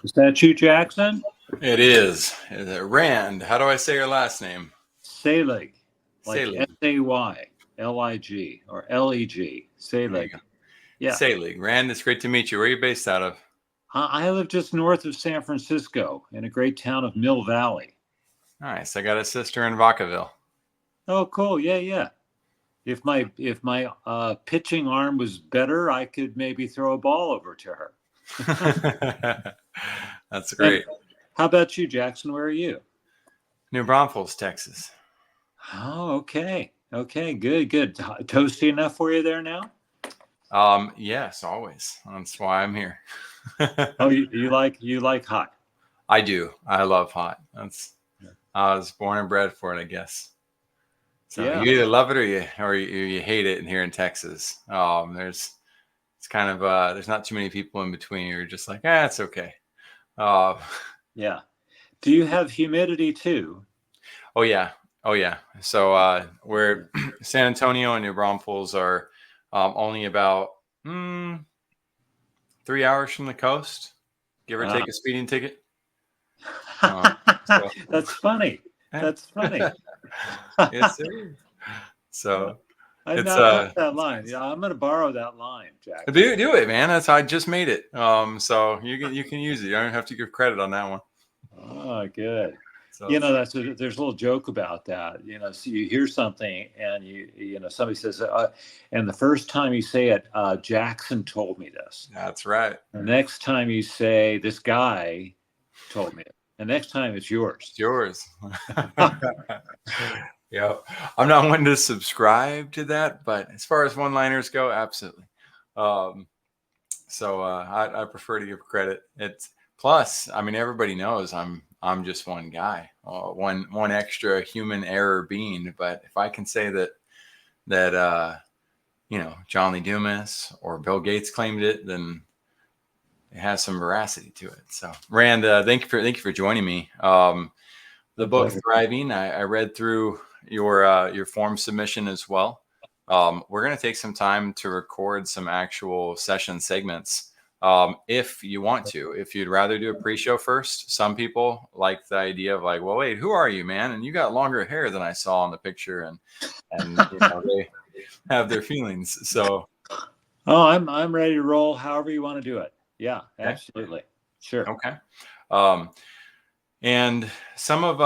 Is that you, Jackson? It is. Rand. How do I say your last name? Selig, like Selig. Saylig or Leg. There you go. Selig. Yeah. Selig. Rand, it's great to meet you. Where are you based out of? I live just north of San Francisco in a great town of Mill Valley. Nice. I got a sister in Vacaville. Oh, cool. Yeah, yeah. If my pitching arm was better, I could maybe throw a ball over to her. That's And great. how about you, Jackson? Where are you? New Braunfels, Texas. Oh, okay. Okay, good, good. Toasty enough for you there now? Yes, always. That's why I'm here. Oh, you like hot. I do. I love hot. I was born and bred for it, I guess. So Yeah. you either love it or you hate it. And here in Texas, it's kind of there's not too many people in between. You're just like, it's okay. Uh, Yeah. Do you have humidity too? oh yeah, oh yeah. So we're San Antonio and New Braunfels are only about 3 hours from the coast, give or Ah. take a speeding ticket. So That's funny. yeah. That's funny. Yes, sir. So I've it's not heard that line. Yeah, I'm going to borrow that line, Jackson. do it, man. That's I just made it. So you can use it. You don't have to give credit on that one. Oh, good. So it's There's a little joke about that. So you hear something and somebody says, and the first time you say it, Jackson told me this. that's right. The next time you say, this guy told me it. The next time it's yours. It's yours. Yeah, I'm not one to subscribe to that, but as far as one-liners go, absolutely. Um, so I prefer to give credit. It's plus, I mean, everybody knows I'm just one guy, one extra human error being. But if I can say that John Lee Dumas or Bill Gates claimed it, then it has some veracity to it. So, Rand, thank you for joining me. The My book pleasure. Thriving, I read through your form submission as well. We're going to take some time to record some actual session segments. If you want to, if you'd rather do a pre-show first, some people like the idea of like, well, wait, who are you, man? And you got longer hair than I saw in the picture, and they have their feelings. So, Oh, I'm ready to roll however you want to do it. Yeah, okay, absolutely. Sure. okay. Um, And some of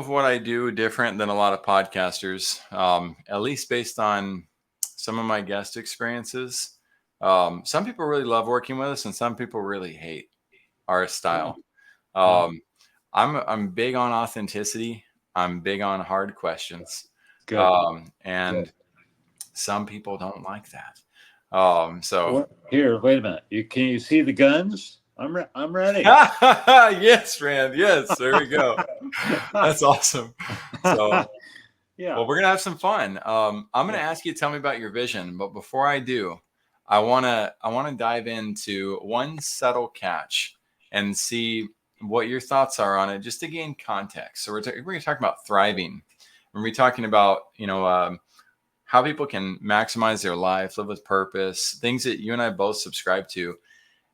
what I do different than a lot of podcasters, at least based on some of my guest experiences. Some people really love working with us, and some people really hate our Oh, style. oh, Um, I'm big on authenticity. I'm big on hard questions, good. Good. and some people don't like that. So Here, wait a minute. Can you see the guns? I'm ready. yes, Rand. Yes, there we go. That's awesome. So. Yeah. Well, we're gonna have some fun. I'm gonna Yeah. ask you to tell me about your vision, but before I do, I wanna dive into one subtle catch and see what your thoughts are on it, just to gain context. So we're gonna talk about thriving. We're gonna be talking about how people can maximize their life, live with purpose, things that you and I both subscribe to.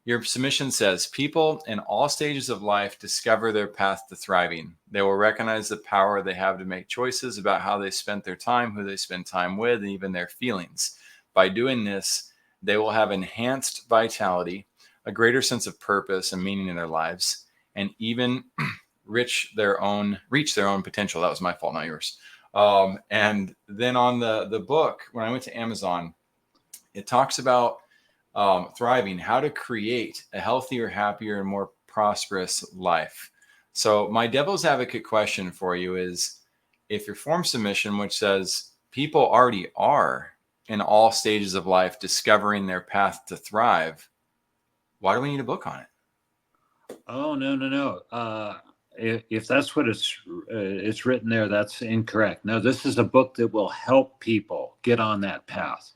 Your submission says people in all stages of life discover their path to thriving. They will recognize the power they have to make choices about how they spent their time, who they spend time with, and even their feelings. By doing this, they will have enhanced vitality, a greater sense of purpose and meaning in their lives, and even reach their own potential. That was my fault, not yours. And then on the book, when I went to Amazon, it talks about thriving, how to create a healthier, happier, and more prosperous life. So, my devil's advocate question for you is, if your form submission, which says people already are in all stages of life discovering their path to thrive, why do we need a book on it? Oh, no, no, no. If that's what it's written there, that's incorrect. No, this is a book that will help people get on that path.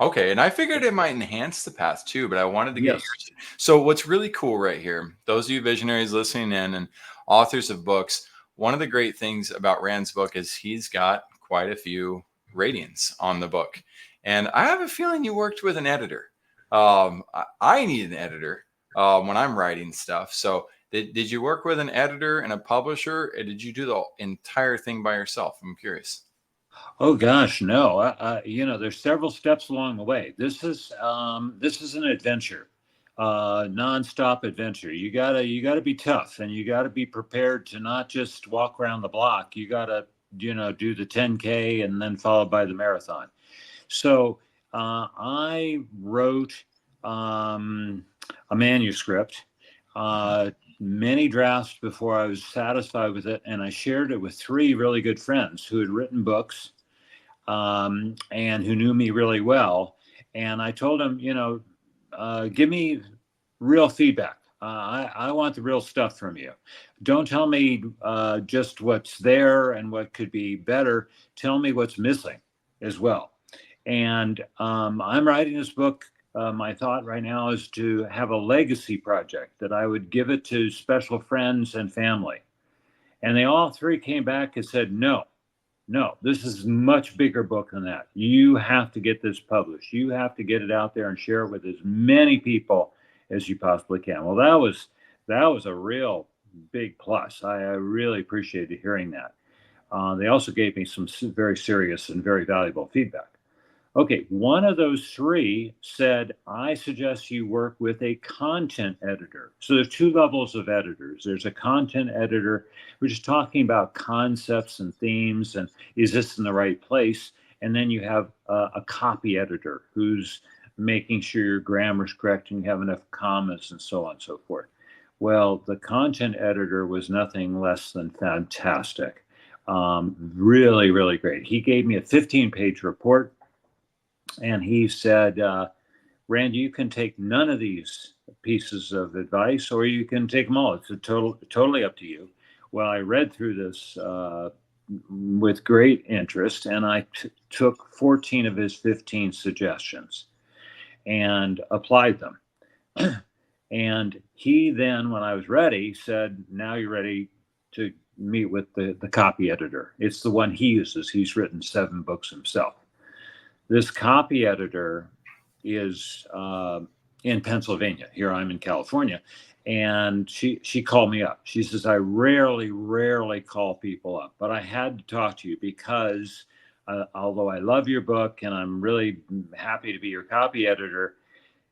Okay, and I figured it might enhance the path too, but I wanted to get Yes. yours. So, what's really cool right here, those of you visionaries listening in and authors of books, one of the great things about Rand's book is he's got quite a few ratings on the book. And I have a feeling you worked with an editor. I need an editor. when I'm writing stuff. So did you work with an editor and a publisher, or did you do the entire thing by yourself? I'm curious. Oh gosh, no. There's several steps along the way. This is an adventure, nonstop adventure. You gotta be tough, and you gotta be prepared to not just walk around the block. You gotta, do the 10K and then followed by the marathon. So I wrote a manuscript, many drafts before I was satisfied with it, and I shared it with three really good friends who had written books, and who knew me really well. And I told them, give me real feedback. I want the real stuff from you. Don't tell me just what's there and what could be better. Tell me what's missing as well. And I'm writing this book. My thought right now is to have a legacy project that I would give it to special friends and family. And they all three came back and said, no, no, this is a much bigger book than that. You have to get this published. You have to get it out there and share it with as many people as you possibly can. Well, that was a real big plus. I really appreciated hearing that. They also gave me some very serious and very valuable feedback. Okay, one of those three said, I suggest you work with a content editor. So there's two levels of editors. There's a content editor, which is talking about concepts and themes and is this in the right place? And then you have a copy editor who's making sure your grammar's correct and you have enough commas and so on and so forth. Well, the content editor was nothing less than fantastic. Really, really great. He gave me a 15-page report. And he said, Rand, you can take none of these pieces of advice, or you can take them all. It's totally up to you. Well, I read through this with great interest, and I took 14 of his 15 suggestions and applied them. And he then, when I was ready, said, now you're ready to meet with the copy editor. It's the one he uses. He's written 7 books himself. This copy editor is in Pennsylvania. Here I'm in California. And she called me up. She says, I rarely call people up, but I had to talk to you because although I love your book and I'm really happy to be your copy editor,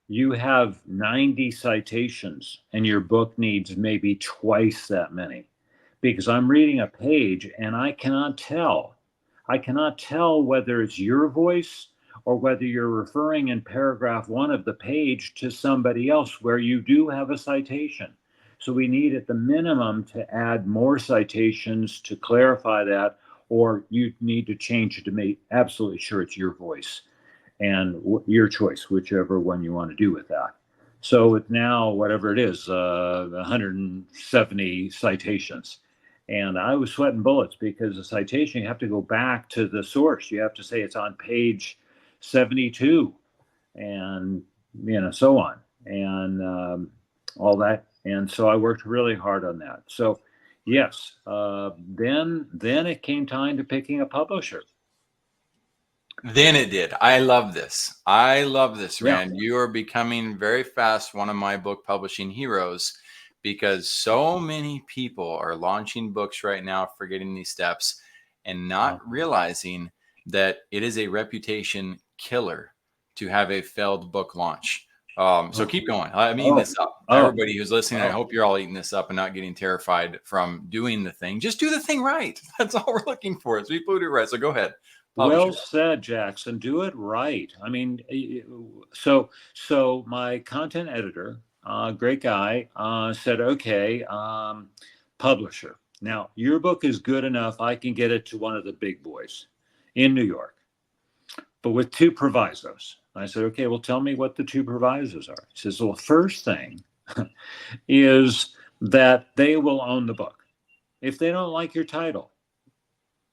you have 90 citations and your book needs maybe twice that many, because I'm reading a page and I cannot tell whether it's your voice or whether you're referring in paragraph 1 of the page to somebody else where you do have a citation. So we need at the minimum to add more citations to clarify that, or you need to change it to make absolutely sure it's your voice and your choice, whichever one you want to do with that. So it's now, whatever it is, 170 citations. And I was sweating bullets because the citation, you have to go back to the source. You have to say it's on page 72 and, so on and all that. And so I worked really hard on that. So yes, then it came time to picking a publisher. Then it did. I love this. Yeah. Rand. You are becoming very fast one of my book publishing heroes, because so many people are launching books right now, forgetting these steps and not realizing that it is a reputation killer to have a failed book launch. So keep going. I'm eating this up. Everybody who's listening, I hope you're all eating this up and not getting terrified from doing the thing. Just do the thing right. That's all we're looking for. It's people who do it right. So go ahead. Well said, Jackson. Do it right. I mean, so my content editor, great guy, said, okay, publisher. Now, your book is good enough. I can get it to one of the big boys in New York, but with 2 provisos. I said, okay, well, tell me what the 2 provisos are. He says, well, first thing is that they will own the book. If they don't like your title,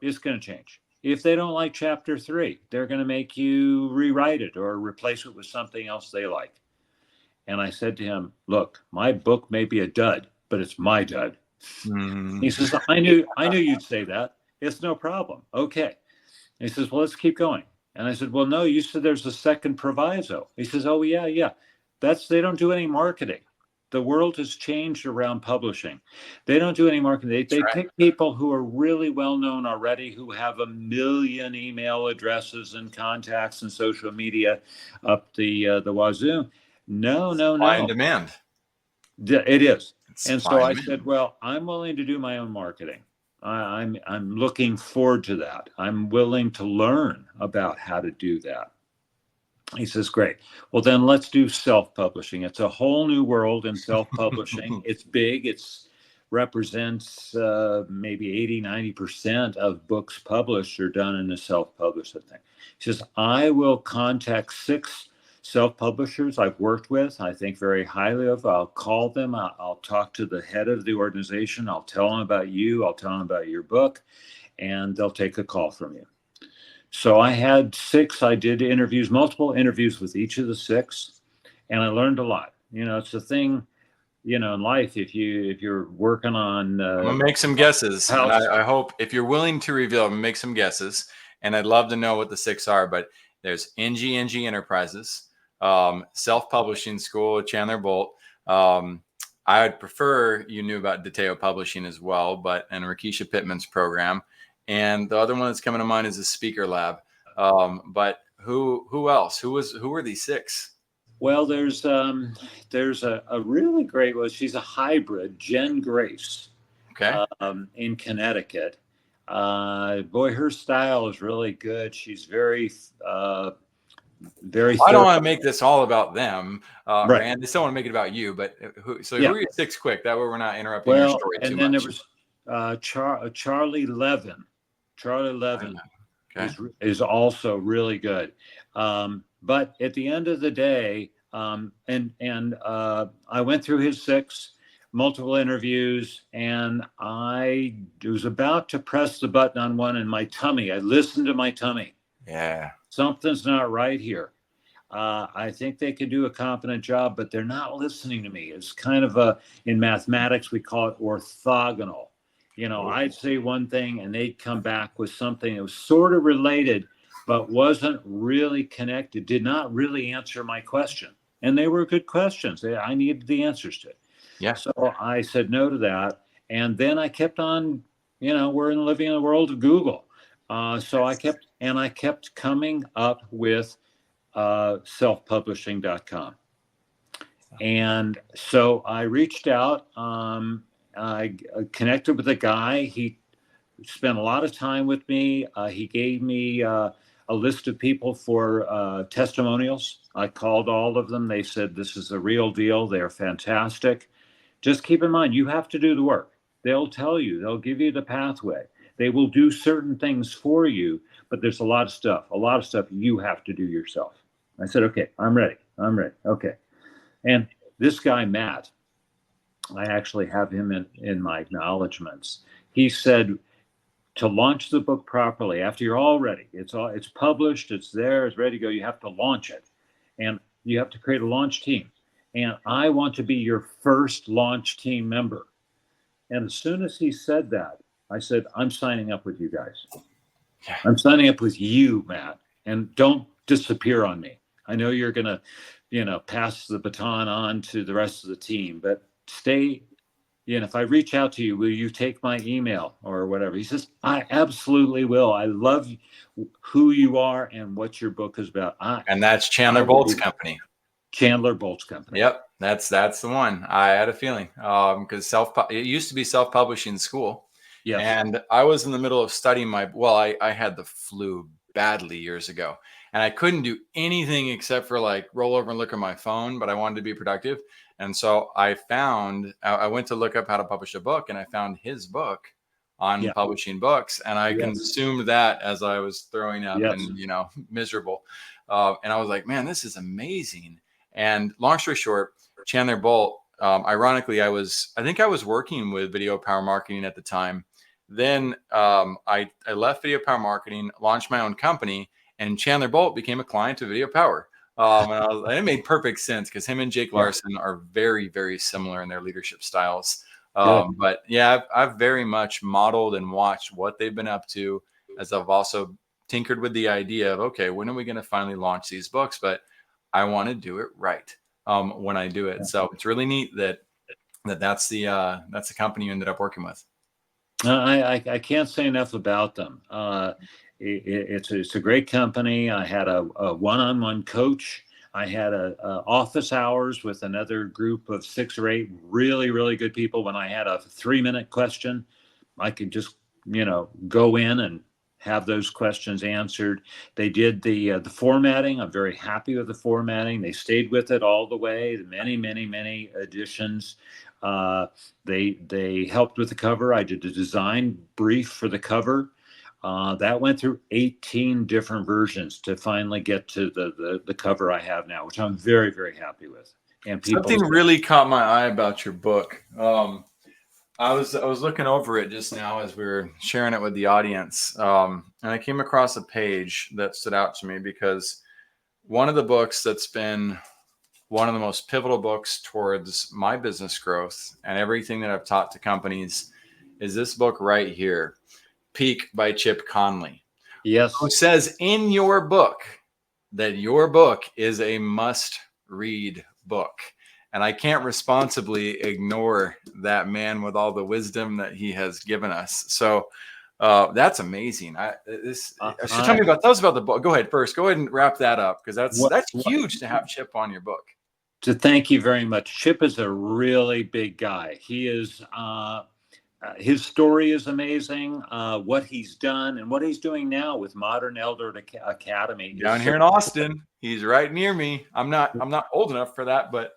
it's going to change. If they don't like chapter 3, they're going to make you rewrite it or replace it with something else they like. And I said to him, look, my book may be a dud, but it's my dud. He says, I knew you'd say that. It's no problem. Okay. And he says, well, let's keep going. And I said, well, no, you said there's a second proviso. He says, oh, yeah. They don't do any marketing. The world has changed around publishing. They don't do any marketing. That's They right. pick people who are really well known already, who have a million email addresses and contacts and social media up the wazoo. No, no, Supply and no. demand. It is. It's And supply so and I demand. said, well, I'm willing to do my own marketing. I'm looking forward to that. I'm willing to learn about how to do that. He says, great. Well, then let's do self-publishing. It's a whole new world in self-publishing. It's big. It's represents maybe 80, 90% of books published are done in a self-published thing. He says, I will contact 6 self-publishers I've worked with, I think very highly of. I'll call them. I'll talk to the head of the organization. I'll tell them about you. I'll tell them about your book, and they'll take a call from you. So I had 6. I did interviews, multiple interviews with each of the 6, and I learned a lot. It's a thing, in life. If you're working on I'm gonna make some guesses, and house, I hope if you're willing to reveal, I'm gonna make some guesses, and I'd love to know what the 6 are. But there's NG Enterprises, self-publishing school, Chandler Bolt. I would prefer you knew about Dateo Publishing as well, but and Rakisha Pittman's program, and the other one that's coming to mind is the Speaker Lab. But who else? Who were these 6? well, there's a really great one. She's a hybrid, Jen Grace, Okay. in Connecticut. Boy, her style is really good. She's very I don't thorough. want to make this all about them, Right. Rand. I still want to make it about you. But who Yeah. are your 6 quick? That way we're not interrupting your Well, story too and then there much. was Charlie Levin. Charlie I Levin know. Okay. is also really good. But at the end of the day, and I went through his 6 multiple interviews, and I was about to press the button on one in my tummy. I listened to my tummy. Yeah. Something's not right here. I think they can do a competent job, but they're not listening to me. It's kind of in mathematics, we call it orthogonal. Oh. I'd say one thing and they'd come back with something that was sort of related, but wasn't really connected, did not really answer my question. And they were good questions. I needed the answers to it. Yeah. So I said no to that. And then I kept on, we're living in the world of Google. So I kept coming up with selfpublishing.com. And so I reached out. I connected with a guy. He spent a lot of time with me. He gave me a list of people for testimonials. I called all of them. They said, this is a real deal. They're fantastic. Just keep in mind, you have to do the work. They'll tell you, they'll give you the pathway. They will do certain things for you, but there's a lot of stuff you have to do yourself. I said, okay, I'm ready. Okay. And this guy, Matt, I actually have him in my acknowledgments. He said, to launch the book properly, after you're all ready, it's published, it's there, it's ready to go, you have to launch it. And you have to create a launch team. And I want to be your first launch team member. And as soon as he said that, I said, I'm signing up with you guys. Yeah. I'm signing up with you, Matt. And don't disappear on me. I know you're going to, pass the baton on to the rest of the team, but stay. If I reach out to you, will you take my email or whatever? He says, I absolutely will. I love who you are and what your book is about. And that's Chandler Bolt's company. Chandler Bolt's company. Yep. That's the one. I had a feeling because it used to be self-publishing school. Yes. And I was in the middle of studying I had the flu badly years ago, and I couldn't do anything except for like roll over and look at my phone, but I wanted to be productive. And so I went to look up how to publish a book, and I found his book on publishing books, and I consumed that as I was throwing up and, miserable. And I was like, man, this is amazing. And long story short, Chandler Bolt, ironically, I think I was working with Video Power Marketing at the time. Then I left Video Power Marketing, launched my own company, and Chandler Bolt became a client of Video Power. And it made perfect sense because him and Jake Larson are very, very similar in their leadership styles. But yeah, I've very much modeled and watched what they've been up to, as I've also tinkered with the idea of, okay, when are we going to finally launch these books? But I want to do it right. when I do it. So it's really neat that's the company you ended up working with. I can't say enough about them. It's a great company. I had a one-on-one coach. I had a office hours with another group of 6 or 8 really, really good people. When I had a 3-minute question, I could just, go in and have those questions answered. They did the formatting. I'm very happy with the formatting. They stayed with it all the way. Many, many, many additions. They helped with the cover. I did a design brief for the cover. That went through 18 different versions to finally get to the cover I have now, which I'm very, very happy with. And Something really caught my eye about your book. I was looking over it just now as we were sharing it with the audience, and I came across a page that stood out to me because one of the books that's been one of the most pivotal books towards my business growth and everything that I've taught to companies is this book right here, Peak by Chip Conley. Yes. Who says in your book that your book is a must-read book. And I can't responsibly ignore that man with all the wisdom that he has given us. So that's amazing. Tell us about the book. Go ahead first. Go ahead and wrap that up because that's huge to have Chip on your book. To thank you very much. Chip is a really big guy. He is. His story is amazing. What he's done and what he's doing now with Modern Elder Academy down here in Austin. He's right near me. I'm not old enough for that, but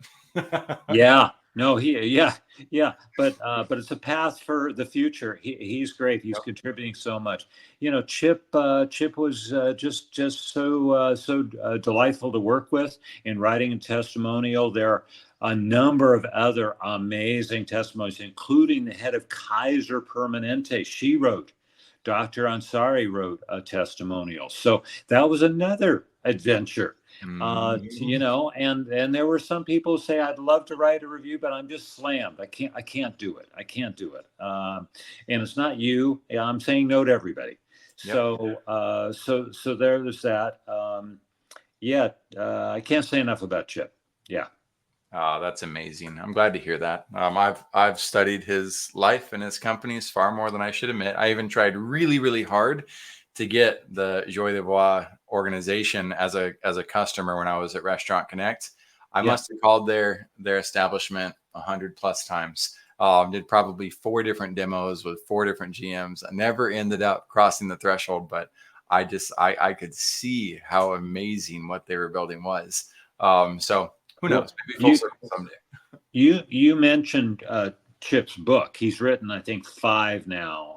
yeah, no, but it's a path for the future. He's great. He's contributing so much. Chip was just so delightful to work with in writing a testimonial. There are a number of other amazing testimonies, including the head of Kaiser Permanente. She wrote. Dr. Ansari wrote a testimonial. So that was another adventure. And there were some people who say I'd love to write a review, but I'm just slammed. I can't do it. And it's not you. I'm saying no to everybody. Yep. So there's that. I can't say enough about Chip. Yeah. That's amazing. I'm glad to hear that. I've studied his life and his companies far more than I should admit. I even tried really, really hard to get the Joie de Bois organization as a customer when I was at Restaurant Connect. I must have called their establishment 100+ times. Did probably 4 different demos with 4 different GMs. I never ended up crossing the threshold, but I could see how amazing what they were building was. So who knows? Maybe full circle someday. You mentioned Chip's book. He's written, I think, 5 now.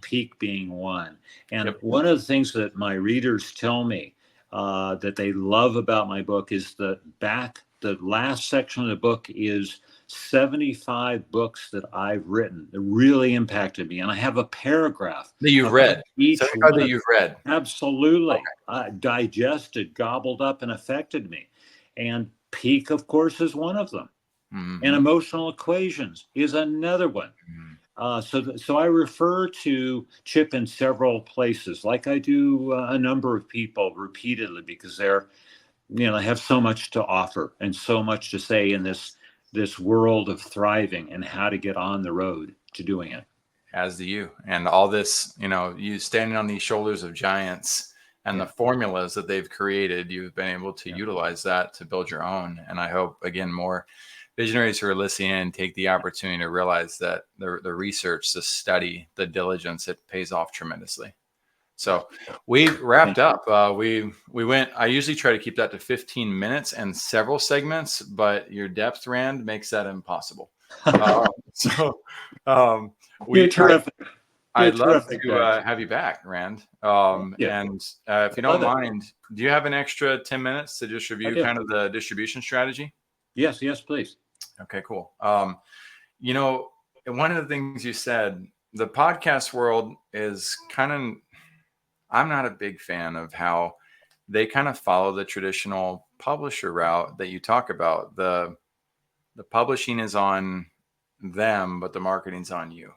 Peak being one. And one of the things that my readers tell me that they love about my book is the last section of the book is 75 books that I've written that really impacted me. And I have a paragraph that you've read. Each one that you've read. Absolutely. Digested, gobbled up, and affected me. And Peak, of course, is one of them. And Emotional Equations is another one. So I refer to Chip in several places, like I do a number of people repeatedly, because they have so much to offer and so much to say in this world of thriving and how to get on the road to doing it. As do you. And all this, you standing on these shoulders of giants and the formulas that they've created, you've been able to utilize that to build your own. And I hope, again, more visionaries who are listening in take the opportunity to realize that the research, the study, the diligence, it pays off tremendously. So we wrapped up. We went. I usually try to keep that to 15 minutes and several segments, but your depth, Rand, makes that impossible. You're terrific. I'd love to have you back, Rand. And if you don't mind, do you have an extra 10 minutes to just review kind of the distribution strategy? Yes, please. Okay, cool. One of the things you said, the podcast world is kind of, I'm not a big fan of how they kind of follow the traditional publisher route that you talk about. The publishing is on them, but the marketing's on you.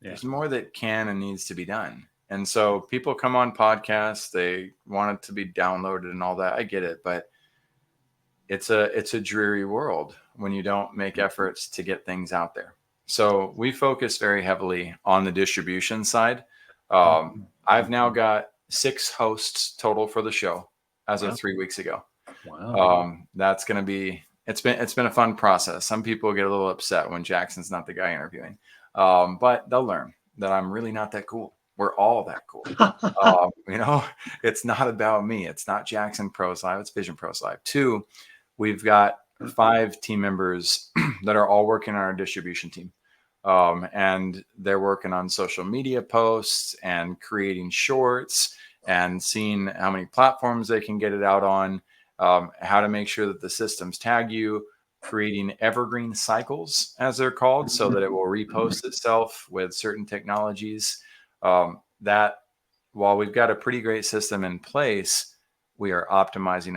There's more that can and needs to be done. And so people come on podcasts, they want it to be downloaded and all that. I get it, but it's a dreary world when you don't make efforts to get things out there. So we focus very heavily on the distribution side. I've now got 6 hosts total for the show as of 3 weeks ago. Wow. That's going to be, it's been a fun process. Some people get a little upset when Jackson's not the guy interviewing, but they'll learn that I'm really not that cool. We're all that cool. It's not about me. It's not Jackson Pros Live. It's Vision Pros Live. 2, we've got 5 team members that are all working on our distribution team. And they're working on social media posts and creating shorts and seeing how many platforms they can get it out on, how to make sure that the systems tag you, creating evergreen cycles, as they're called, so that it will repost itself with certain technologies. That while we've got a pretty great system in place, we are optimizing,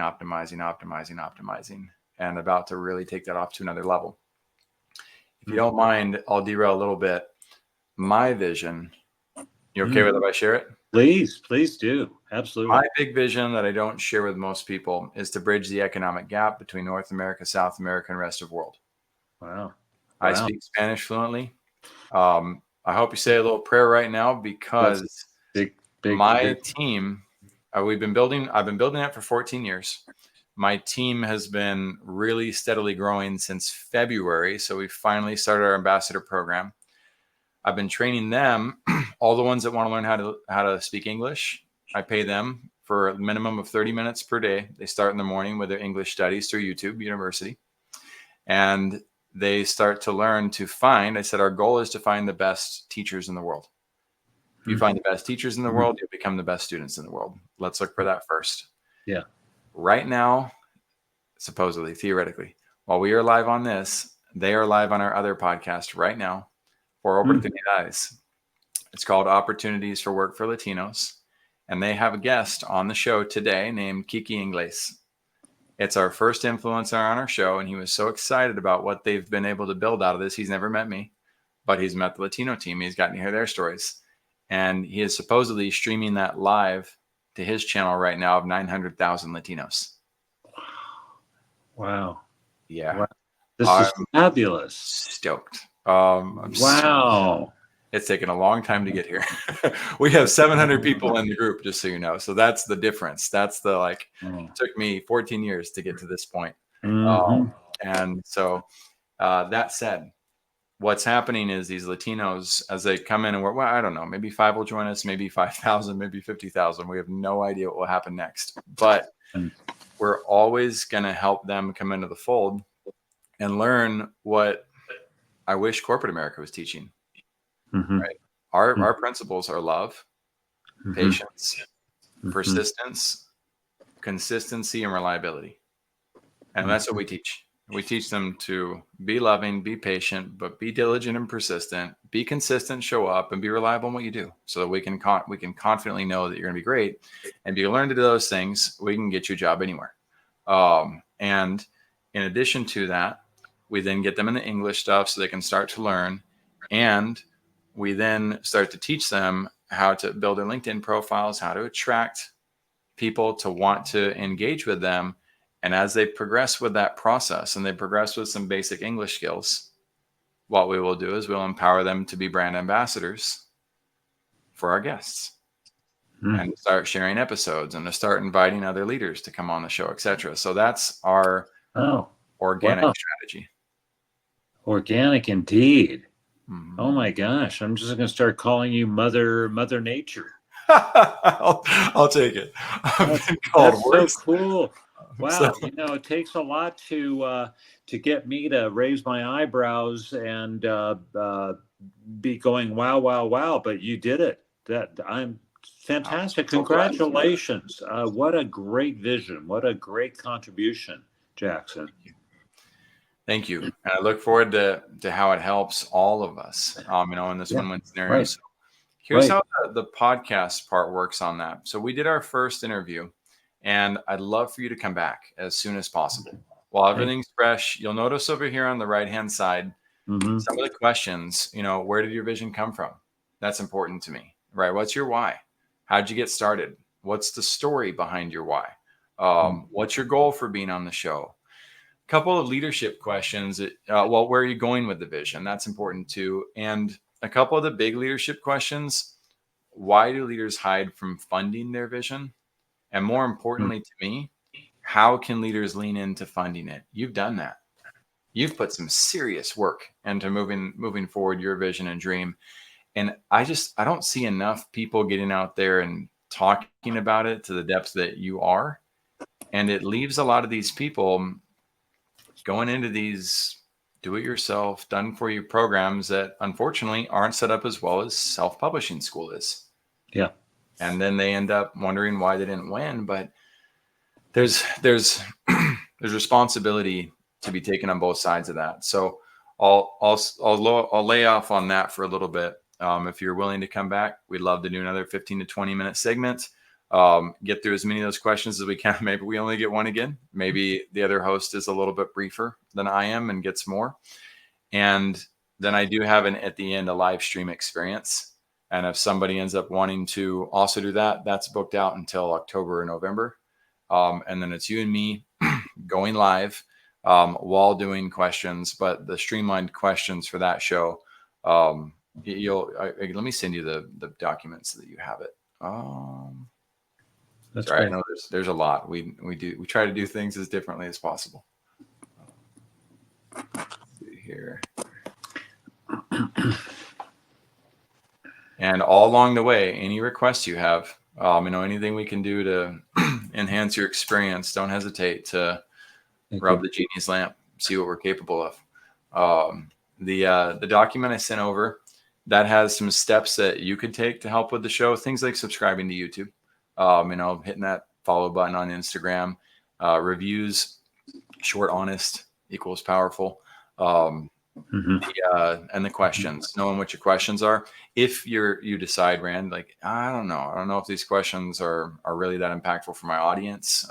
and about to really take that off to another level. If you don't mind, I'll derail a little bit. My vision, you okay with it if I share it? Please do. Absolutely. My big vision that I don't share with most people is to bridge the economic gap between North America, South America, and rest of the world. Wow. I speak Spanish fluently. I hope you say a little prayer right now, because my team, I've been building it for 14 years. My team has been really steadily growing since February. So we finally started our ambassador program. I've been training them, all the ones that want to learn how to speak English. I pay them for a minimum of 30 minutes per day. They start in the morning with their English studies through YouTube University. And they start to learn to find, I said, our goal is to find the best teachers in the world. If you find the best teachers in the world, you'll become the best students in the world. Let's look for that first. Yeah. Right now, supposedly, theoretically, while we are live on this, they are live on our other podcast right now for Oportunidades. It's called Opportunities for Work for Latinos. And they have a guest on the show today named Kiki Ingles. It's our first influencer on our show, and he was so excited about what they've been able to build out of this. He's never met me, but he's met the Latino team. He's gotten to hear their stories. And he is supposedly streaming that live to his channel right now of 900,000 Latinos. Wow. Yeah. Wow. This is fabulous. Stoked. Wow. It's taken a long time to get here. We have 700 people in the group, just so you know. So that's the difference. That's the it took me 14 years to get to this point. And so that said, what's happening is these Latinos, as they come in and we're, I don't know, maybe 5 will join us, maybe 5,000, maybe 50,000. We have no idea what will happen next, but we're always going to help them come into the fold and learn what I wish corporate America was teaching. Right? Our principles are love, patience, persistence, consistency, and reliability. And that's what we teach. We teach them to be loving, be patient, but be diligent and persistent, be consistent, show up, and be reliable in what you do, so that we can confidently know that you're going to be great. And if you learn to do those things, we can get you a job anywhere. And in addition to that, we then get them in the English stuff so they can start to learn. And we then start to teach them how to build their LinkedIn profiles, how to attract people to want to engage with them. And as they progress with that process and they progress with some basic English skills, what we will do is we'll empower them to be brand ambassadors for our guests and start sharing episodes and to start inviting other leaders to come on the show, etc. So that's our organic strategy. Organic indeed. Oh my gosh. I'm just going to start calling you Mother Nature. I'll take it. I've been called worse. So cool. Wow. It takes a lot to get me to raise my eyebrows and be going, wow. But you did it. I'm fantastic. Congratulations. What a great vision. What a great contribution, Jackson. Thank you. And I look forward to how it helps all of us, in this win-win scenario. Right. So here's how the podcast part works on that. So we did our first interview, and I'd love for you to come back as soon as possible. While everything's fresh, you'll notice over here on the right-hand side, some of the questions, where did your vision come from? That's important to me, right? What's your why? How'd you get started? What's the story behind your why? What's your goal for being on the show? couple of leadership questions. Well, where are you going with the vision? That's important too. And a couple of the big leadership questions: why do leaders hide from funding their vision? And more importantly to me, how can leaders lean into funding it? You've done that. You've put some serious work into moving forward your vision and dream. And I don't see enough people getting out there and talking about it to the depths that you are. And it leaves a lot of these people going into these do-it-yourself, done-for-you programs that unfortunately aren't set up as well as self-publishing school is. Yeah. And then they end up wondering why they didn't win. But there's there's responsibility to be taken on both sides of that. So I'll lay off on that for a little bit. If you're willing to come back, we'd love to do another 15 to 20 minute segment. Get through as many of those questions as we can. Maybe we only get one again. Maybe the other host is a little bit briefer than I am and gets more. And then I do have at the end a live stream experience. And if somebody ends up wanting to also do that, that's booked out until October or November. And then it's you and me going live while doing questions. But the streamlined questions for that show, let me send you the documents so that you have it. That's right. Cool. I know there's a lot. We try to do things as differently as possible. Let's see here. And all along the way, any requests you have, anything we can do to enhance your experience, don't hesitate to rub the genie's lamp, see what we're capable of. The document I sent over, that has some steps that you could take to help with the show. Things like subscribing to YouTube, hitting that follow button on Instagram, reviews, short, honest equals powerful. And the questions, knowing what your questions are. If you decide, Rand, like, I don't know if these questions are really that impactful for my audience,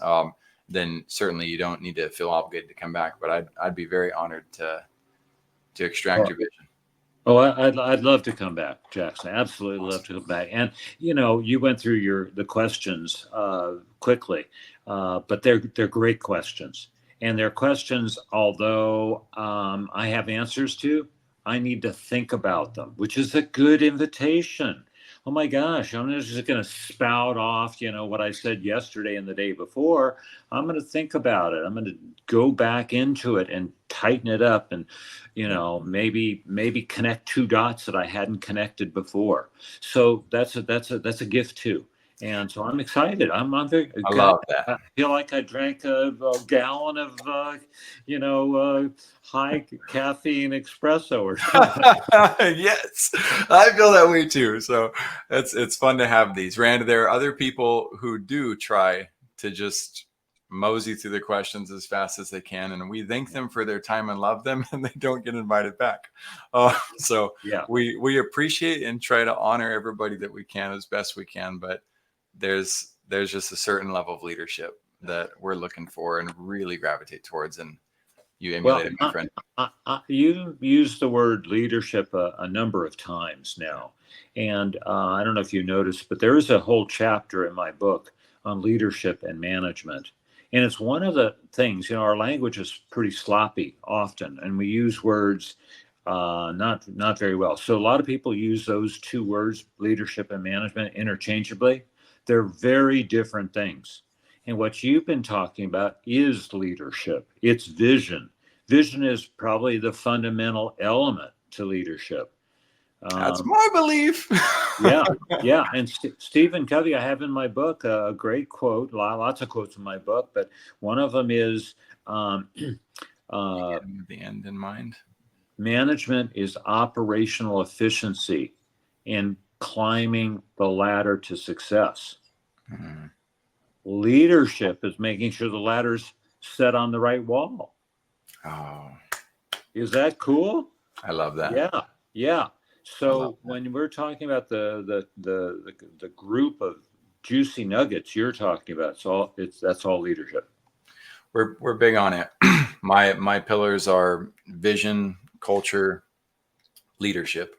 then certainly you don't need to feel obligated to come back. But I'd be very honored to extract your vision. Oh, I'd love to come back, Jackson. Absolutely love to come back. And you went through the questions quickly, but they're great questions. And they're questions, although I have answers to, I need to think about them, which is a good invitation. Oh my gosh, I'm just going to spout off, what I said yesterday and the day before. I'm going to think about it. I'm going to go back into it and tighten it up and, maybe connect two dots that I hadn't connected before. So that's a gift too. And so I'm excited. I love that. I feel like I drank a gallon of, high caffeine espresso or something. Yes, I feel that way too. So it's fun to have these. Rand, there are other people who do try to just mosey through the questions as fast as they can, and we thank them for their time and love them, and they don't get invited back. So yeah, we appreciate and try to honor everybody that we can as best we can, but there's just a certain level of leadership that we're looking for and really gravitate towards, and you emulate it, my friend. You used the word leadership a number of times now, and I don't know if you noticed, but there is a whole chapter in my book on leadership and management. And it's one of the things, our language is pretty sloppy often, and we use words not very well. So a lot of people use those two words, leadership and management, interchangeably. They're very different things. And what you've been talking about is leadership. It's vision. Vision is probably the fundamental element to leadership. That's my belief. Yeah. And Stephen Covey, I have in my book a great quote, lots of quotes in my book, but one of them is the end in mind. Management is operational efficiency in climbing the ladder to success. Mm-hmm. Leadership is making sure the ladder's set on the right wall. Oh, is that cool? I love that. Yeah. So when we're talking about the group of juicy nuggets you're talking about, that's all leadership. We're big on it. My pillars are vision, culture, leadership,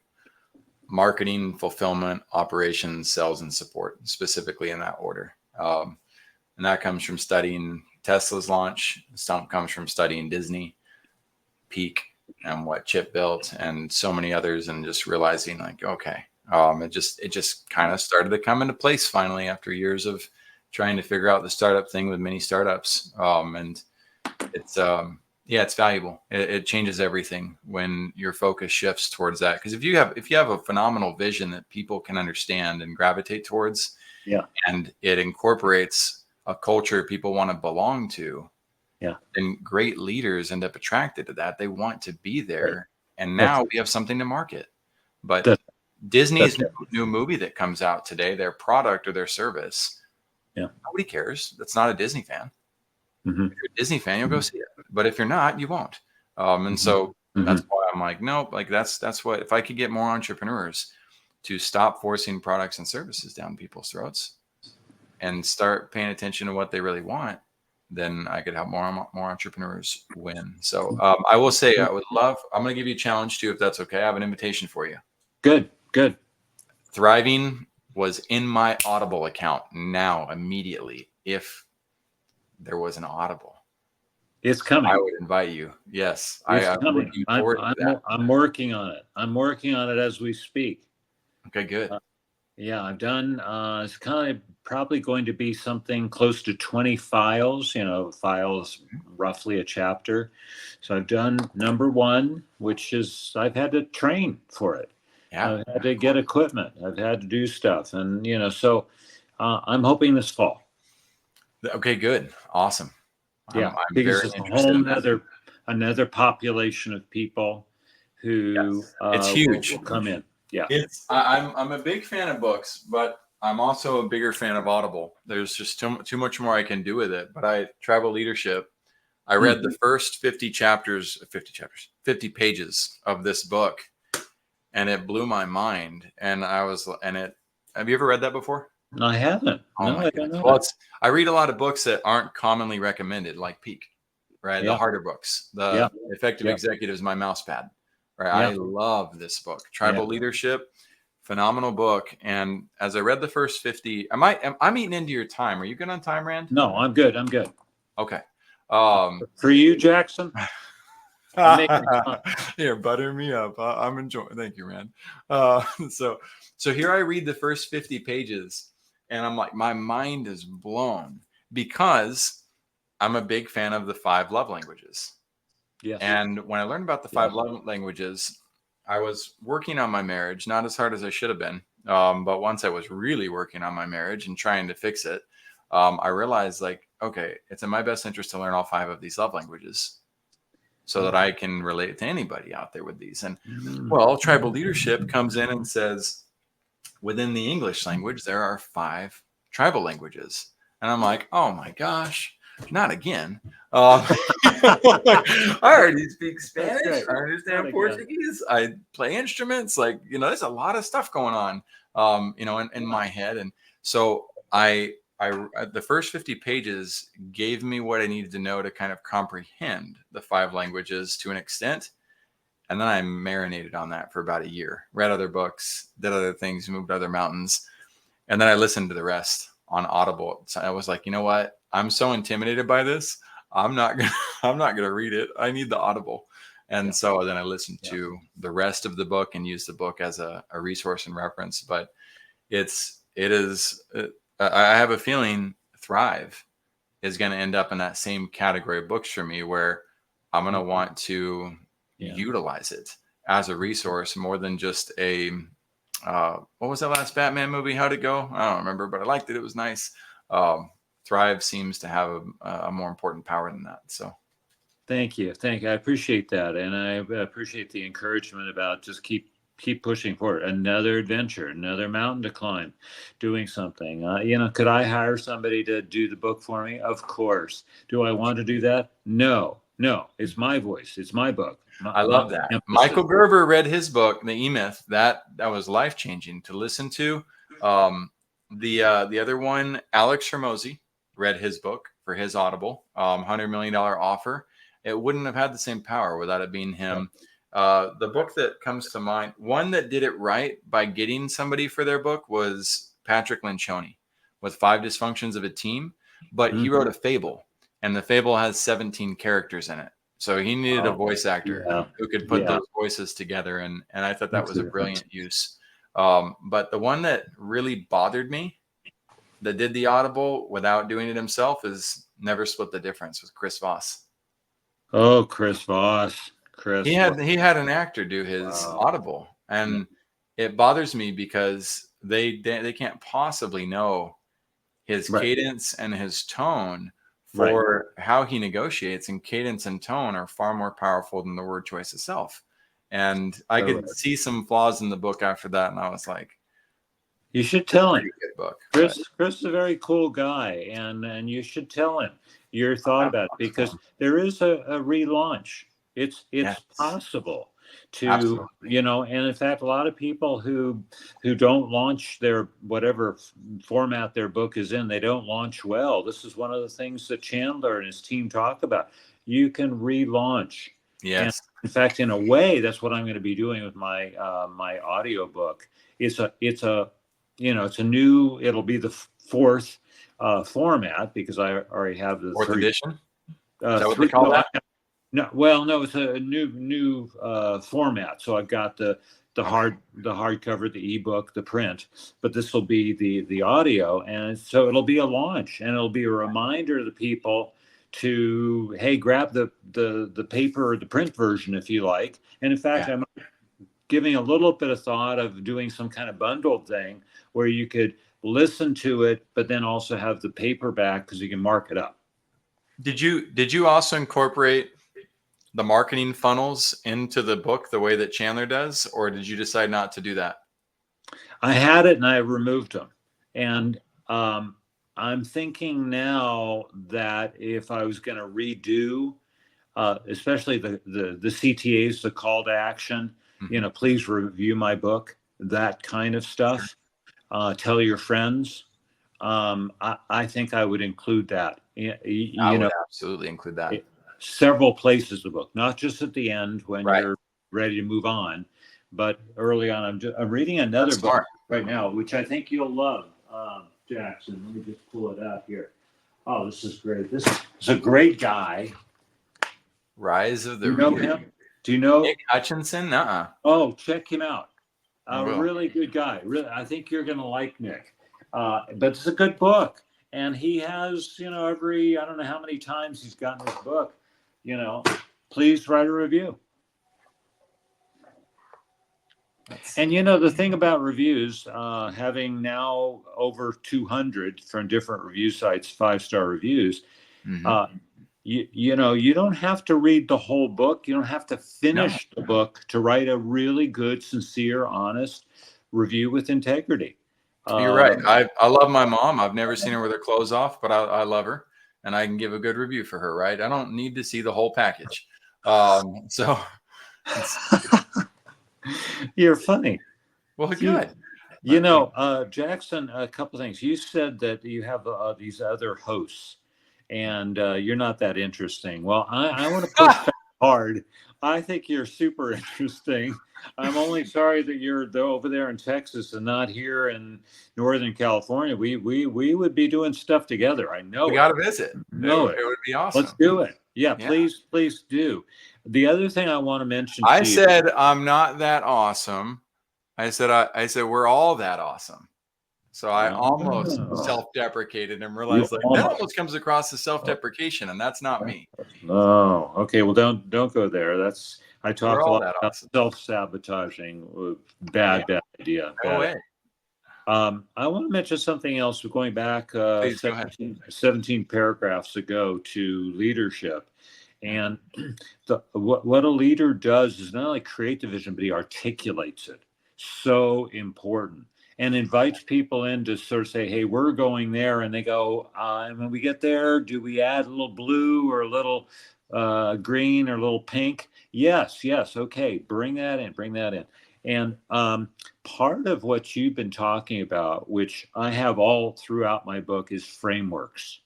marketing, fulfillment, operations, sales, and support, specifically in that order. And that comes from studying Tesla's launch. Stump comes from studying Disney, Peak, and what Chip built, and so many others, and just realizing like, okay, it just kind of started to come into place finally after years of trying to figure out the startup thing with many startups. And it's it's valuable. It changes everything when your focus shifts towards that. Because if you have a phenomenal vision that people can understand and gravitate towards, and it incorporates a culture people want to belong to, then great leaders end up attracted to that. They want to be there. Right. And now we have something to market. But Disney's new movie that comes out today, their product or their service, nobody cares. That's not a Disney fan. Mm-hmm. If you're a Disney fan, you'll go see it. But if you're not, you won't. And so that's why I'm like, no, like that's what, if I could get more entrepreneurs to stop forcing products and services down people's throats and start paying attention to what they really want, then I could help more entrepreneurs win. So I will say, I'm going to give you a challenge too, if that's okay. I have an invitation for you. Good. Thriving was in my Audible account now immediately. If there was an Audible, it's coming. I would invite you. Yes. I'm working on it. I'm working on it as we speak. Okay, good. I've done, it's kind of probably going to be something close to 20 files, roughly a chapter. So I've done number 1, which is I've had to train for it. I've had to get equipment. I've had to do stuff. And, so I'm hoping this fall. Okay, good. Awesome. I'm because it's a whole another population of people who it's huge. Will come in. Yeah. I'm a big fan of books, but I'm also a bigger fan of Audible. There's just too much more I can do with it. But Travel Leadership, I read the first 50 pages of this book, and it blew my mind. And have you ever read that before? No, I haven't. I don't know. Well, I read a lot of books that aren't commonly recommended, like Peak, right? The harder books, the Effective Executive is my mouse pad. Right. I love this book, Tribal Leadership, phenomenal book. And as I read the first 50, I'm eating into your time. Are you good on time, Rand? No, I'm good. Okay. For you, Jackson. Here, butter me up. I'm enjoying. Thank you, Rand. So here I read the first 50 pages, and I'm like, my mind is blown because I'm a big fan of the 5 love languages. Yes. And when I learned about the 5 love languages, I was working on my marriage, not as hard as I should have been. But once I was really working on my marriage and trying to fix it, I realized like, okay, it's in my best interest to learn all 5 of these love languages so that I can relate to anybody out there with these. And Tribal Leadership comes in and says, within the English language, there are 5 tribal languages. And I'm like, oh my gosh. Not again. I already speak Spanish. I understand Portuguese. I play instruments. Like, there's a lot of stuff going on, in my head. And so I the first 50 pages gave me what I needed to know to kind of comprehend the 5 languages to an extent. And then I marinated on that for about a year, read other books, did other things, moved to other mountains. And then I listened to the rest on Audible. So I was like, you know what? I'm so intimidated by this. I'm not gonna read it. I need the Audible. And so then I listened to the rest of the book and used the book as a resource and reference. But I have a feeling Thrive is going to end up in that same category of books for me, where I'm going to want to utilize it as a resource more than just a what was that last Batman movie? How'd it go? I don't remember, but I liked it. It was nice. Thrive seems to have a more important power than that. So thank you. I appreciate that. And I appreciate the encouragement about just keep pushing forward. Another adventure, another mountain to climb, doing something. Could I hire somebody to do the book for me? Of course. Do I want to do that? No. It's my voice. It's my book. I love that. Michael Gerber read his book, The E-Myth. That was life-changing to listen to. The other one, Alex Hormozy, read his book for his Audible, $100 million offer. It wouldn't have had the same power without it being him. The book that comes to mind, one that did it right by getting somebody for their book, was Patrick Lencioni with 5 Dysfunctions of a Team. But he wrote a fable, and the fable has 17 characters in it. So he needed a voice actor who could put those voices together. And I thought that was a brilliant use. But the one that really bothered me that did the Audible without doing it himself is Never Split the Difference with Chris Voss. Oh, Chris Voss. He had an actor do his Audible, and it bothers me because they can't possibly know his cadence and his tone for how he negotiates, and cadence and tone are far more powerful than the word choice itself. And I could see some flaws in the book after that, and I was like, you should tell him. Good book. Chris is a very cool guy, and you should tell him your thought about it, because there is a relaunch. It's possible to, you know, and in fact, a lot of people who don't launch their whatever format their book is in, they don't launch well. This is one of the things that Chandler and his team talk about. You can relaunch. Yes. And in fact, in a way, that's what I'm going to be doing with my my audio book. It's a you know, it'll be the fourth format, because I already have the fourth edition. Is that what they call that? No, it's a new format. So I've got the hardcover, the ebook, the print, but this will be the audio, and so it'll be a launch, and it'll be a reminder to the people to, hey, grab the paper or the print version if you like. And in fact, I'm giving a little bit of thought of doing some kind of bundled thing where you could listen to it, but then also have the paperback, because you can mark it up. Did you also incorporate the marketing funnels into the book the way that Chandler does, or did you decide not to do that? I had it and I removed them. And I'm thinking now that if I was going to redo, especially the CTAs, the call to action, you know, please review my book, that kind of stuff. Tell your friends. I think I would include that. I would absolutely include that. Several places of the book, not just at the end when you're ready to move on, but early on. I'm reading another book right now, which I think you'll love, Jackson. Let me just pull it out here. Oh, this is great. This is a great guy. Rise of the You know him? Do you know Nick Hutchinson? Oh, check him out. A really good guy. Really, I think you're going to like Nick. But it's a good book, and he has, you know, I don't know how many times he's gotten his book. You know, please write a review. And you know, the thing about reviews, having now over 200 from different review sites, 5-star reviews, you know, you don't have to read the whole book. You don't have to finish the book to write a really good, sincere, honest review with integrity. You're right. I love my mom. I've never seen her with her clothes off, but I love her, and I can give a good review for her, right? I don't need to see the whole package. So you're funny. Well, good. You know, Jackson, a couple things. You said that you have these other hosts, and you're not that interesting. Well, I want to push back hard. I think you're super interesting. I'm only sorry that you're over there in Texas and not here in Northern California. We would be doing stuff together. I know. We got to visit. No, it would be awesome. Let's do it. Yeah, please do. The other thing I want to mention. I said I'm not that awesome. I said we're all that awesome. So I almost self-deprecated and realized that almost comes across as self-deprecation, and that's not me. Oh, okay. Well, don't go there. I talk a lot about self-sabotaging. Bad idea. No way. I want to mention something else. We're going back 17 paragraphs ago to leadership. And what a leader does is not only create the vision, but he articulates it. So important. And invites people in to sort of say, hey, we're going there. And they go, and when we get there, do we add a little blue or a little green or a little pink? Yes. Okay. Bring that in. And part of what you've been talking about, which I have all throughout my book, is frameworks.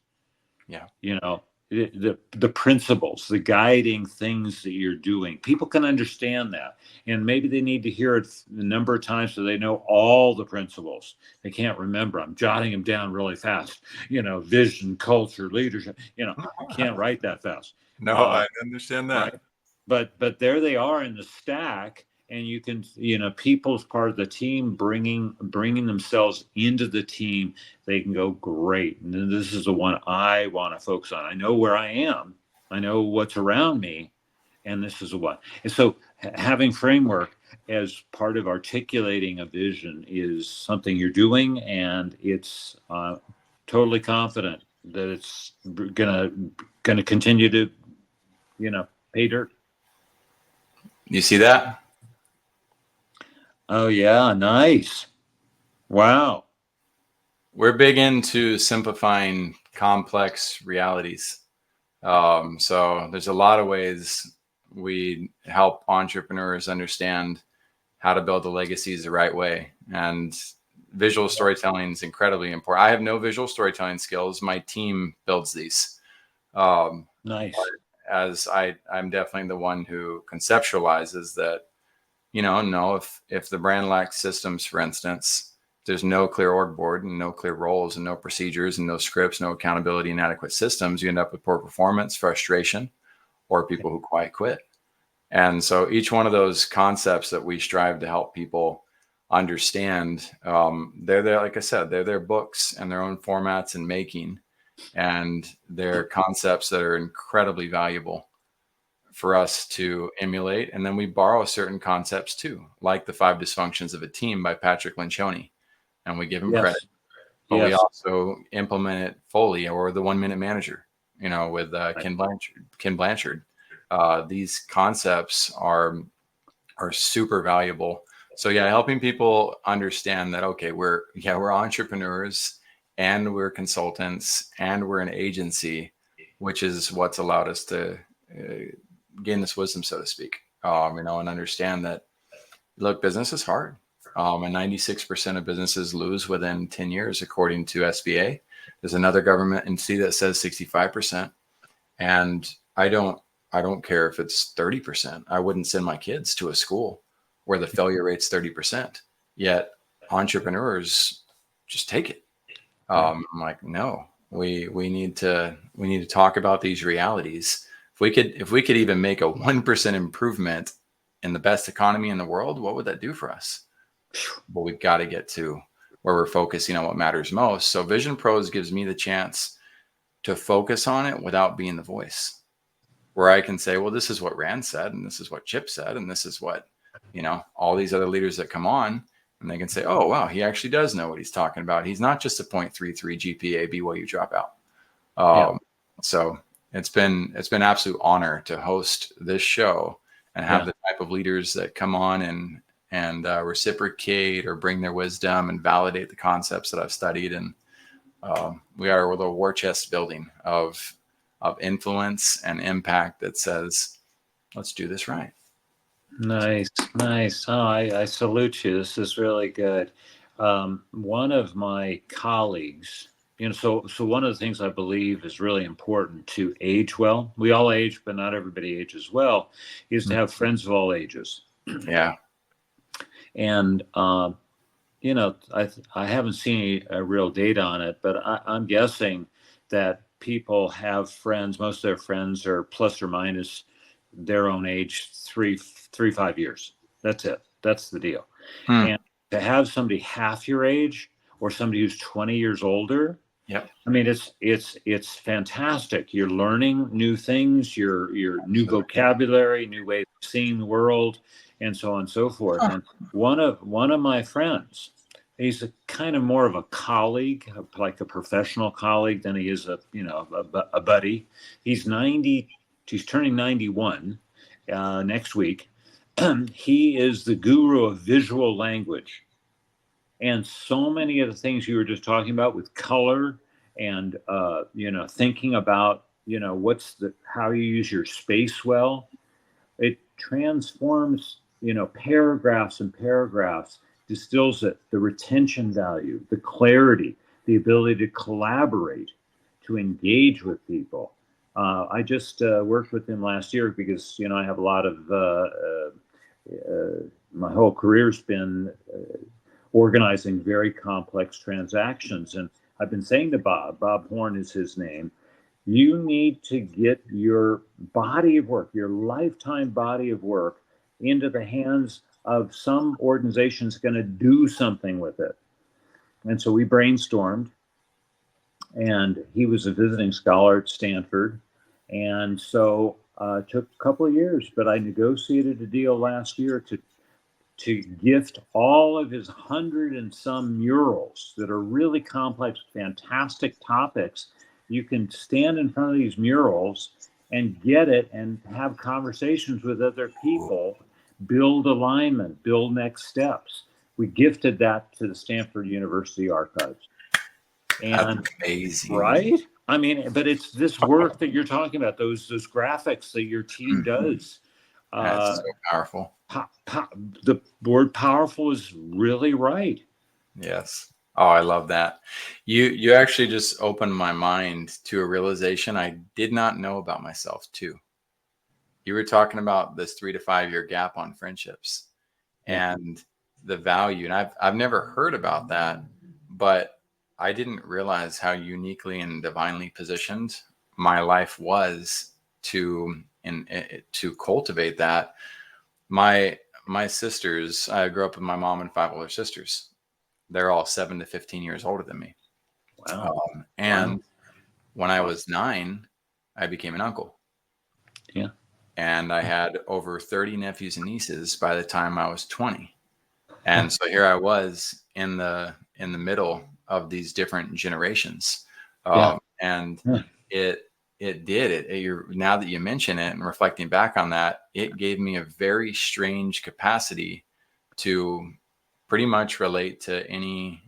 Yeah. You know, the principles, the guiding things that you're doing. People can understand that, and maybe they need to hear it a number of times so they know all the principles. They can't remember. I'm jotting them down really fast. Vision, culture, leadership. Can't write that fast. No, I understand that. Right. But there they are in the stack, and you can, people's part of the team bringing themselves into the team. They can go, great, and then this is the one I want to focus on. I know where I am, I know what's around me, and this is the one. And so having framework as part of articulating a vision is something you're doing, and it's totally confident that it's gonna continue to pay dirt. You see that? Oh yeah, nice. Wow. We're big into simplifying complex realities. So there's a lot of ways we help entrepreneurs understand how to build the legacies the right way. And visual storytelling is incredibly important. I have no visual storytelling skills. My team builds these. Nice. As I'm definitely the one who conceptualizes that, if the brand lacks systems, for instance, there's no clear org board and no clear roles and no procedures and no scripts, no accountability and adequate systems, you end up with poor performance, frustration, or people who quit. And so each one of those concepts that we strive to help people understand, they're there, like I said, they're their books and their own formats and making, and they're concepts that are incredibly valuable for us to emulate. And then we borrow certain concepts too, like the 5 dysfunctions of a team by Patrick Lencioni, and we give him credit. But we also implement it fully, or the 1 Minute Manager, with Ken Blanchard. These concepts are super valuable. So yeah, helping people understand that, okay, we're entrepreneurs and we're consultants and we're an agency, which is what's allowed us to gain this wisdom, so to speak, and understand that, look, business is hard. And 96% of businesses lose within 10 years, according to SBA. There's another government entity that says 65%. And I don't care if it's 30%. I wouldn't send my kids to a school where the failure rate's 30%. Yet entrepreneurs just take it. I'm like, no, we need to talk about these realities. If we could even make a 1% improvement in the best economy in the world, what would that do for us? But we've got to get to where we're focusing on what matters most. So Vision Pros gives me the chance to focus on it without being the voice, where I can say, well, this is what Rand said, and this is what Chip said, and this is what, all these other leaders that come on, and they can say, oh, wow, he actually does know what he's talking about. He's not just a 0.33 GPA BYU dropout. So it's been an absolute honor to host this show and have the type of leaders that come on and reciprocate or bring their wisdom and validate the concepts that I've studied. And we are a little war chest building of influence and impact that says, let's do this right. Nice. Oh, I salute you. This is really good. One of my colleagues, so one of the things I believe is really important to age well. We all age, but not everybody ages well, is to have friends of all ages. Yeah. And, I haven't seen a real data on it, but I'm guessing that people have friends. Most of their friends are plus or minus their own age, 5 years. That's it. That's the deal. And to have somebody half your age or somebody who's 20 years older, I mean, it's fantastic. You're learning new things, your new vocabulary, new ways of seeing the world, and so on and so forth. And one of my friends, he's a kind of more of a colleague, like a professional colleague, than he is a buddy. He's 90. He's turning 91 next week. He is the guru of visual language. And so many of the things you were just talking about with color and, thinking about, how you use your space well, it transforms, paragraphs and paragraphs, distills it, the retention value, the clarity, the ability to collaborate, to engage with people. I just worked with him last year because, I have a lot of, my whole career's been organizing very complex transactions. And I've been saying to Bob Horn is his name, you need to get your body of work, your lifetime body of work, into the hands of some organization that's going to do something with it. And so we brainstormed, and he was a visiting scholar at Stanford. And so it took a couple of years, but I negotiated a deal last year to gift all of his 100 and some murals that are really complex, fantastic topics. You can stand in front of these murals and get it and have conversations with other people, build alignment, build next steps. We gifted that to the Stanford University Archives. And That's amazing. right? I mean, but it's this work that you're talking about, those graphics that your team does. That's so powerful. The word powerful is really right. Yes. Oh, I love that. You actually just opened my mind to a realization I did not know about myself too. You were talking about this 3 to 5 year gap on friendships and the value. And I've never heard about that, but I didn't realize how uniquely and divinely positioned my life was to cultivate that. My sisters, I grew up with my mom and 5 older sisters. They're all 7 to 15 years older than me. Wow. And when I was 9, I became an uncle. Yeah. And I had over 30 nephews and nieces by the time I was 20. And so here I was in the middle of these different generations. And now that you mention it and reflecting back on that, it gave me a very strange capacity to pretty much relate to any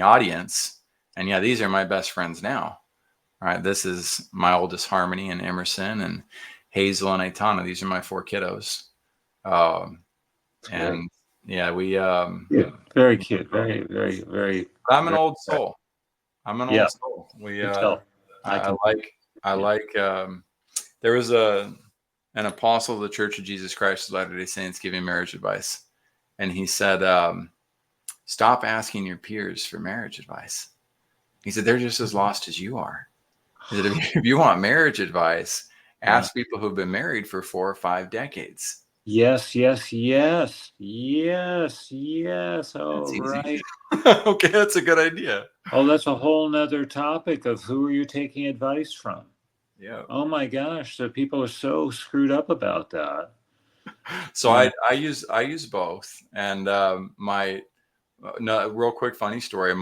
audience. And yeah, these are my best friends now. All right. This is my oldest, Harmony, and Emerson, and Hazel and Aitana. These are my 4 kiddos. And yeah, we very cute. Very, very, very. I'm an old soul. I'm an old soul. I like there was an apostle of the Church of Jesus Christ of Latter-day Saints giving marriage advice. And he said, stop asking your peers for marriage advice. He said, they're just as lost as you are. He said, if you want marriage advice, ask people who've been married for 4 or 5 decades. Yes. Oh, right. Okay, that's a good idea. Oh, that's a whole nother topic of who are you taking advice from? Yeah. Oh my gosh. So people are so screwed up about that. So I use both. And real quick funny story.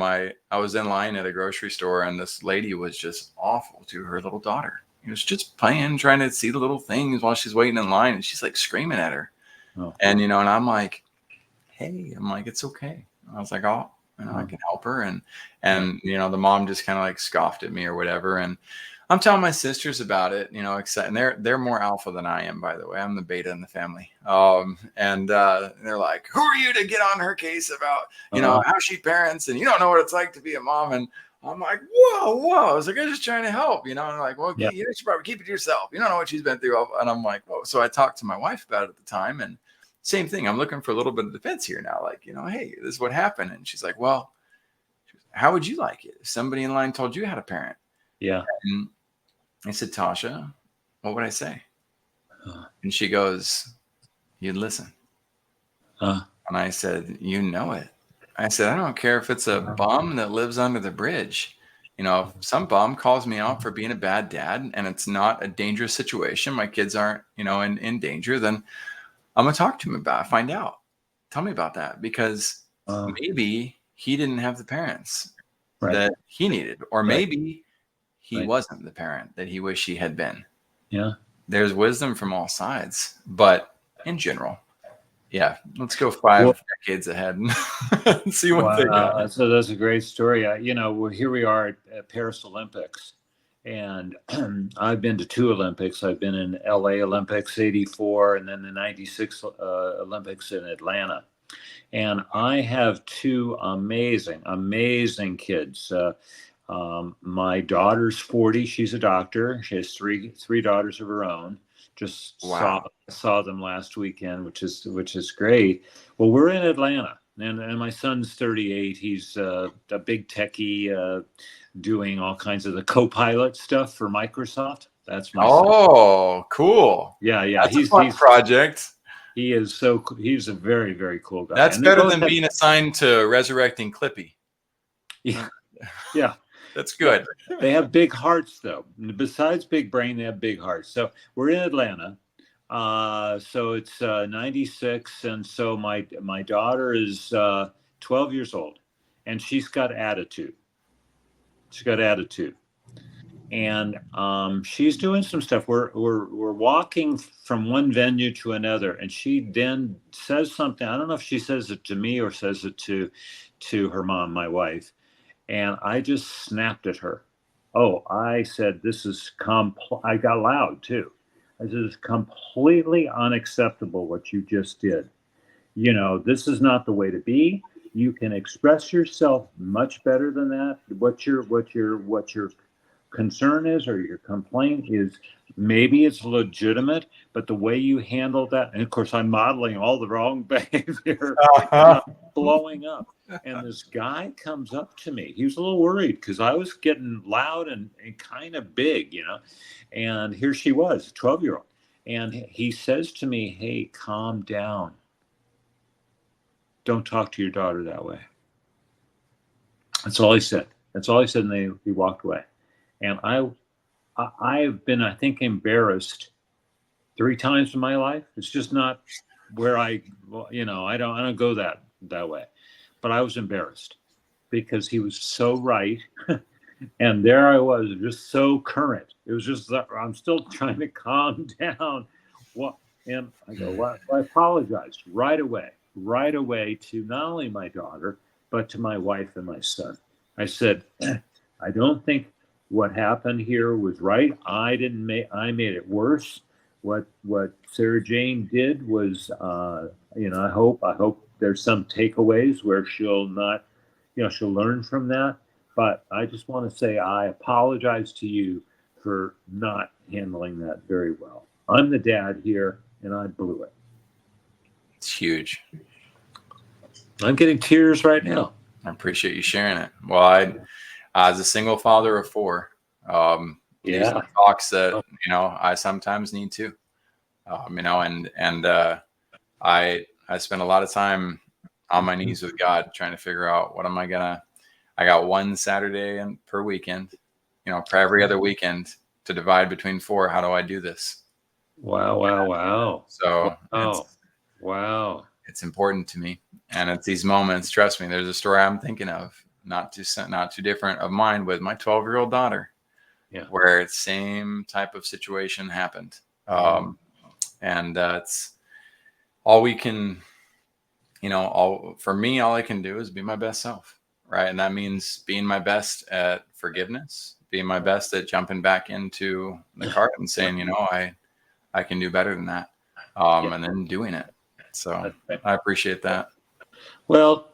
I was in line at a grocery store, and this lady was just awful to her little daughter. He was just playing, trying to see the little things while she's waiting in line, and she's like screaming at her. Oh. And and I'm like, hey, it's okay. I was like, I can help her. And the mom just kind of like scoffed at me or whatever. And I'm telling my sisters about it, and they're more alpha than I am, by the way. I'm the beta in the family. And they're like, who are you to get on her case about, how she parents, and you don't know what it's like to be a mom. And I'm like, whoa. I was like, I'm just trying to help, and they're like, well, you should probably keep it to yourself. You don't know what she's been through. And I'm like, whoa. So I talked to my wife about it at the time, and same thing. I'm looking for a little bit of defense here now. Like, hey, this is what happened. And she's like, well, how would you like it if somebody in line told you how to parent? Yeah. And I said, Tasha, what would I say? And she goes, you'd listen. And I said, you know it. I said, I don't care if it's a bum that lives under the bridge. If some bum calls me out for being a bad dad and it's not a dangerous situation, my kids aren't, in danger, then I'm going to talk to him about it, find out. Tell me about that, because maybe he didn't have the parents that he needed, or maybe he wasn't the parent that he wished he had been. Yeah. There's wisdom from all sides, but in general, yeah, let's go 5 decades ahead and see what they got. So that's a great story. Here we are at Paris Olympics, and I've been to 2 Olympics. I've been in LA Olympics, 84, and then the 96 Olympics in Atlanta. And I have 2 amazing kids. My daughter's 40. She's a doctor. She has three daughters of her own. Just Wow. saw them last weekend, which is great. Well, we're in Atlanta, and my son's 38. He's a big techie, doing all kinds of the co-pilot stuff for Microsoft. That's my son. Oh, cool. Yeah, yeah. That's a fun project. He's a very, very cool guy. That's And they better both than have, being assigned to resurrecting Clippy. yeah, yeah. That's Yeah. good. They have big hearts, though. Besides big brain, they have big hearts. So we're in Atlanta. So it's 96, and so my daughter is 12 years old, and she's got attitude. She's got attitude, and she's doing some stuff. We're walking from one venue to another, and she then says something. I don't know if she says it to me or says it to her mom, my wife, and I just snapped at her. Oh, I said, this is I got loud too. I said, it's completely unacceptable what you just did. This is not the way to be. You can express yourself much better than that. What your concern is, or your complaint is, maybe it's legitimate, but the way you handle that, and of course I'm modeling all the wrong behavior, and I'm blowing up. And this guy comes up to me. He was a little worried because I was getting loud and kind of big, and here she was, a 12-year-old. And he says to me, hey, calm down. Don't talk to your daughter that way. That's all he said. That's all he said, and he walked away. And I've been, I think, embarrassed 3 times in my life. It's just not where I don't go that way. But I was embarrassed because he was so right. And there I was, just so current. It was just that I'm still trying to calm down. What? And I go, well, I apologized right away to not only my daughter, but to my wife and my son. I said, I don't think what happened here was right. I made it worse. What Sarah Jane did was, I hope there's some takeaways where she'll not, she'll learn from that. But I just want to say I apologize to you for not handling that very well. I'm the dad here, and I blew it. It's huge. I'm getting tears right now. I appreciate you sharing it. Well, as a single father of 4, these are talks that I sometimes need to, and I spend a lot of time on my knees with God trying to figure out what am I gonna. I got one Saturday per weekend, for every other weekend to divide between 4. How do I do this? Wow. So wow. It's important to me, and at these moments, trust me, there's a story I'm thinking of, not too different of mine, with my 12-year-old daughter, where the same type of situation happened, and it's all we can, for me, all I can do is be my best self, right? And that means being my best at forgiveness, being my best at jumping back into the cart and saying, I can do better than that, and then doing it. So I appreciate that. Well,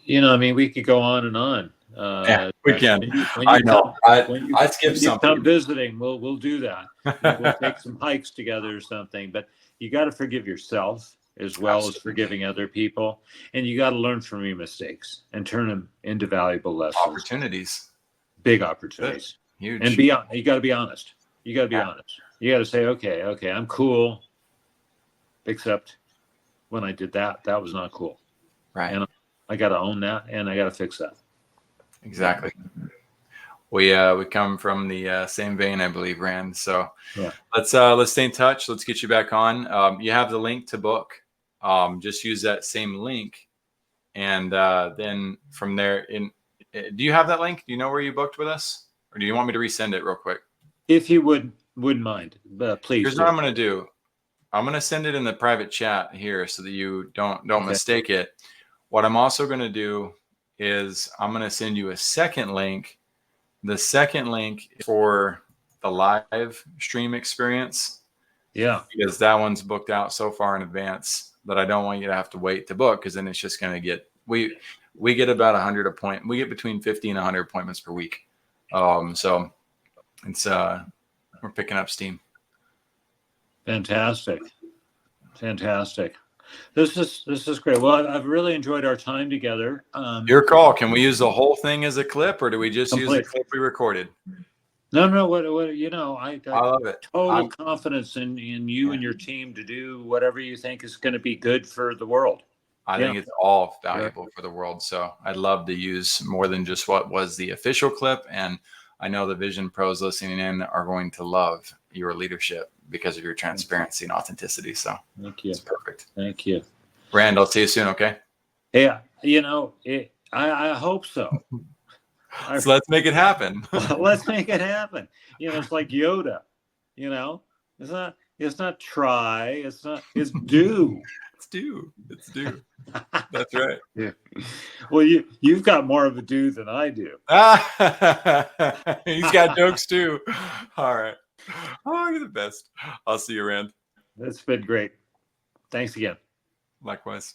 we could go on and on. Yeah, we can. I know. I skipped something. Come visiting, we'll do that. We'll take some hikes together or something. But you got to forgive yourself as well as forgiving other people, and you got to learn from your mistakes and turn them into valuable lessons. Opportunities. Big opportunities. Huge. And you got to be honest. You got to be honest. You got to say, okay, I'm cool, except when I did that was not cool. Right. And I got to own that, and I got to fix that. Exactly. We come from the same vein, I believe, Rand. So let's stay in touch. Let's get you back on. You have the link to book. Just use that same link, and then from there, do you have that link? Do you know where you booked with us, or do you want me to resend it real quick? If you wouldn't mind, please. Here's what I'm going to do. I'm going to send it in the private chat here so that you don't mistake it. What I'm also going to do is I'm going to send you a second link. The second link for the live stream experience. Yeah. Because that one's booked out so far in advance that I don't want you to have to wait to book, because then it's just going to get, we get about 100 appointments. We get between 50 and 100 appointments per week. So it's we're picking up steam. Fantastic. This is great. Well, I've really enjoyed our time together. Your call. Can we use the whole thing as a clip, or do we just use the Complete. clip we recorded? No. What you know, I love it. Total confidence in you and your team to do whatever you think is going to be good for the world. I think it's all valuable for the world. So I'd love to use more than just what was the official clip. And I know the Vision Pros listening in are going to love your leadership because of your transparency and authenticity. So thank you. It's perfect. Thank you. Rand, I'll see you soon. Okay. Yeah. You know, I hope so. So let's make it happen. Let's make it happen. You know, it's like Yoda, you know, it's not try. It's do. It's do. That's right. Yeah. Well, you've got more of a do than I do. He's got jokes too. All right. Oh, you're the best. I'll see you, Rand. That's been great. Thanks again. Likewise.